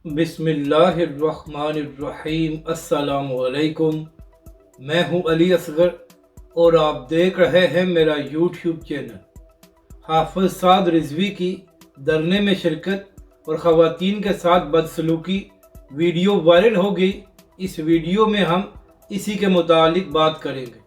बिस्मिल्लाहिर्रहमानिर्रहीम। अस्सलामुअलैकुम। मैं हूं अली असगर और आप देख रहे हैं मेरा यूट्यूब चैनल। हाफिज साद रिजवी की धरने में शिरकत और ख़वातीन के साथ बदसलूकी वीडियो वायरल हो गई। इस वीडियो में हम इसी के मुतालिक बात करेंगे।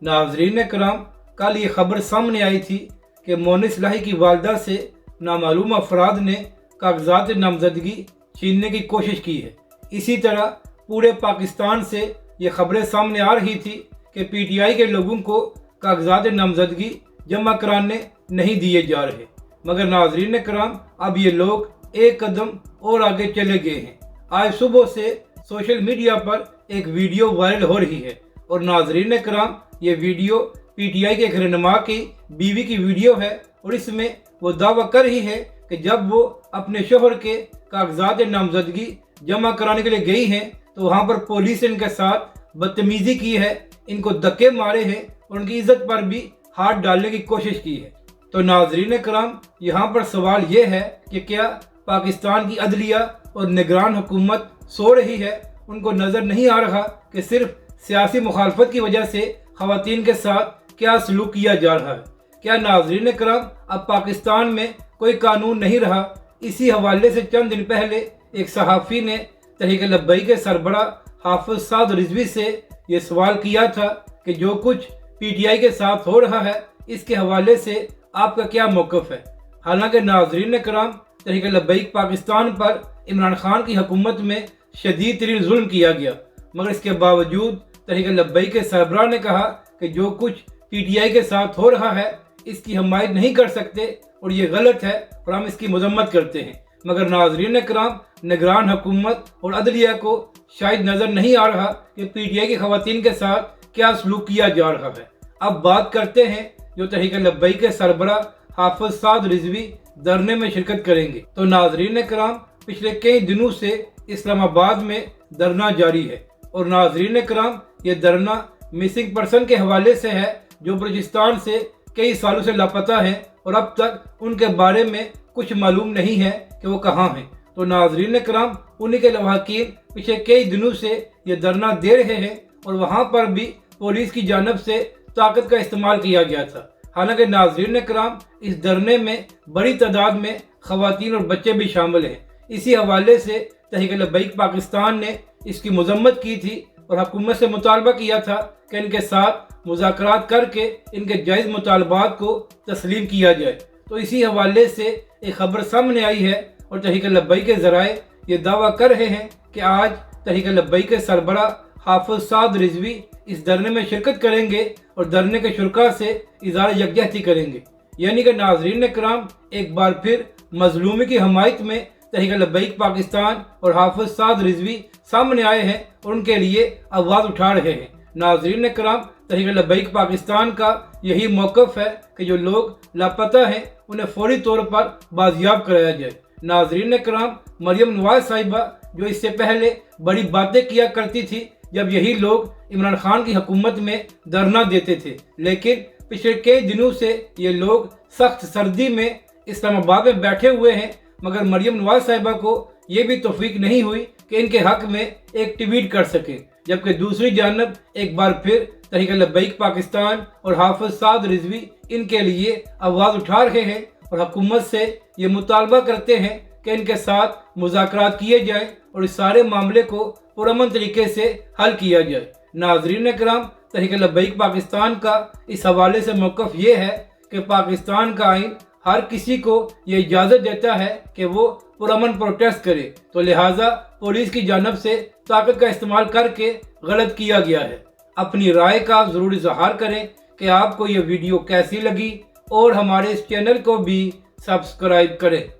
नाज़रीन कराम, कल ये ख़बर सामने आई थी कि मोनिस लाही की वालदा से नामालूम अफराद ने कागजात नामजदगी छीनने की कोशिश की है। इसी तरह पूरे पाकिस्तान से ये खबरें सामने आ रही थी कि पीटीआई के लोगों को कागजात नामजदगी जमा कराने नहीं दिए जा रहे, मगर नाजरीन कराम, अब ये लोग एक कदम और आगे चले गए हैं। आज सुबह से सोशल मीडिया पर एक वीडियो वायरल हो रही है और नाजरीन कराम, ये वीडियो पीटीआई के एक रहनुमा की बीवी की वीडियो है और इसमें वो दावा कर रही है कि जब वो अपने शोहर के कागजात नामजदगी जमा कराने के लिए गई हैं तो वहाँ पर पुलिस ने इनके साथ बदतमीजी की है, इनको धक्के मारे हैं और उनकी इज्जत पर भी हाथ डालने की कोशिश की है। तो नाजरीन कराम, यहाँ पर सवाल ये है कि क्या पाकिस्तान की अदलिया और निगरान हुकूमत सो रही है? उनको नज़र नहीं आ रहा कि सिर्फ सियासी मुखालफत की वजह से ख़वातीन के साथ क्या सलूक किया जा रहा है? क्या नाजरीन कराम, अब पाकिस्तान में कोई कानून नहीं रहा? इसी हवाले से चंद दिन पहले एक सहाफ़ी ने तहरीक लब्बैक के सरबरा हाफिज साद रिजवी से ये सवाल किया था कि जो कुछ पीटीआई के साथ हो रहा है इसके हवाले से आपका क्या मौक़िफ़ है। हालांकि नाजरीन कराम, तहरीक लब्बैक पाकिस्तान पर इमरान खान की हुकूमत में शदीद तरीन जुल्म किया गया, मगर इसके बावजूद तहरीक लब्बैक के सरबरा ने कहा कि जो कुछ पीटीआई के साथ हो रहा है इसकी हमायत नहीं कर सकते और ये गलत है और हम इसकी मजम्मत करते हैं। मगर नाजरीन कराम, निगरान हुकूमत और अदलिया को शायद नज़र नहीं आ रहा कि पीटीआई की ख़वातीन के साथ क्या सलूक किया जा रहा है। अब बात करते हैं जो तहरीक लब्बैक के सरबरा हाफिज साद रिजवी धरने में शिरकत करेंगे। तो नाजरीन कराम, पिछले कई दिनों से इस्लामाबाद में धरना जारी है और नाजरीन कराम, ये धरना मिसिंग पर्सन के हवाले से है जो बलूचिस्तान से कई सालों से लापता हैं और अब तक उनके बारे में कुछ मालूम नहीं है कि वो कहाँ हैं। तो नाजरीन कराम, उन्हीं के लवाहकीन पिछले कई दिनों से ये धरना दे रहे हैं और वहाँ पर भी पुलिस की जानब से ताकत का इस्तेमाल किया गया था। हालांकि नाजरीन कराम, इस धरने में बड़ी तादाद में ख़वातीन और बच्चे भी शामिल हैं। इसी हवाले से तहरीक लब्बैक पाकिस्तान ने इसकी मजम्मत की थी और हुकूमत से मुतालबा किया था कि इनके साथ मुज़ाकरात करके इनके जायज़ मुतालबात को तस्लीम किया जाए। तो इसी हवाले से एक खबर सामने आई है और तहरीक लब्बैक के ज़राए ये दावा कर रहे हैं कि आज तहरीक लब्बैक के सरबरा हाफिज साद रिजवी इस धरने में शिरकत करेंगे और धरने के शुरका से इज़हार यकजहती करेंगे। यानी कि नाजरीन कराम, एक बार फिर मजलूमी की हमायत में तहरीक लब्बैक पाकिस्तान और हाफिज साद रिजवी सामने आए हैं और उनके लिए आवाज़ उठा रहे हैं। नाजरीन कराम, तहरीक लब्बैक पाकिस्तान का यही मौक़िफ़ है कि जो लोग लापता हैं उन्हें फौरी तौर पर बाजियाब कराया जाए। नाजरीन कराम, मरियम नवाज साहिबा जो इससे पहले बड़ी बातें किया करती थी जब यही लोग इमरान खान की हुकूमत में धरना देते थे, लेकिन पिछले कई दिनों से ये लोग सख्त सर्दी में इस्लामाबाद में बैठे हुए हैं, मगर मरियम नवाज साहिबा को ये भी तौफीक नहीं हुई कि इनके हक में एक ट्वीट कर सकें। जबकि दूसरी जानब एक बार फिर तहरीक लब्बैक पाकिस्तान और हाफिज साद रिजवी इनके लिए आवाज़ उठा रहे हैं और हुकूमत से ये मुतालबा करते हैं कि इनके साथ मुज़ाकरात किए जाएं और इस सारे मामले को पुरअमन तरीके से हल किया जाए। नाजरीन कराम, तहरीक लब्बैक पाकिस्तान का इस हवाले से मौक़िफ़ ये है कि पाकिस्तान का आइन हर किसी को ये इजाज़त देता है कि वो पुरअमन प्रोटेस्ट करे, तो लिहाजा पुलिस की जानब से ताकत का इस्तेमाल करके गलत किया गया है। अपनी राय का ज़रूर इज़हार करें कि आपको ये वीडियो कैसी लगी और हमारे इस चैनल को भी सब्सक्राइब करें।